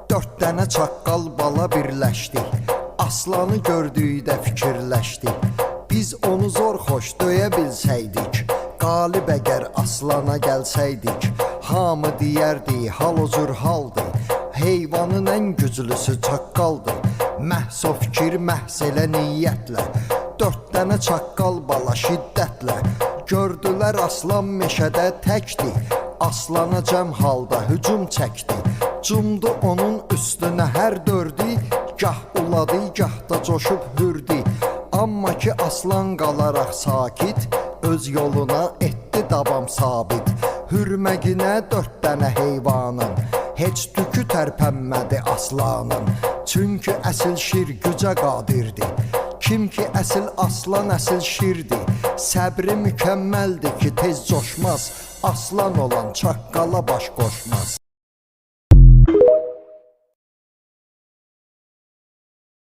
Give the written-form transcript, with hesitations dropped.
Dörd dənə çaqqal bala birləşdi. Aslanı gördükdə fikirləşdi. Biz onu zor xoş döyə bilsəydik, qalib əgər aslana gəlsəydik, hamı deyərdi hal o cür haldır, heyvanın ən güclüsü çaqqaldır. Məhz o fikir məhz elə niyyətlə, dörd dənə çaqqal bala şiddətlə, gördülər aslan meşədə təkdi, aslana cəm halda hücum çəkdi. Cumdu onun üstünə hər dördü, gah uladı, gah da coşub hürdü. Amma ki aslan qalaraq sakit, öz yoluna etdi davam sabit. Hürməginə dörd dənə heyvanın, heç tükü tərpənmədi aslanın. Çünki əsil şir gücə qadirdi. Kim ki əsil aslan əsil şirdi, səbri mükəmməldir ki tez coşmaz, aslan olan çaqqala baş qoşmaz.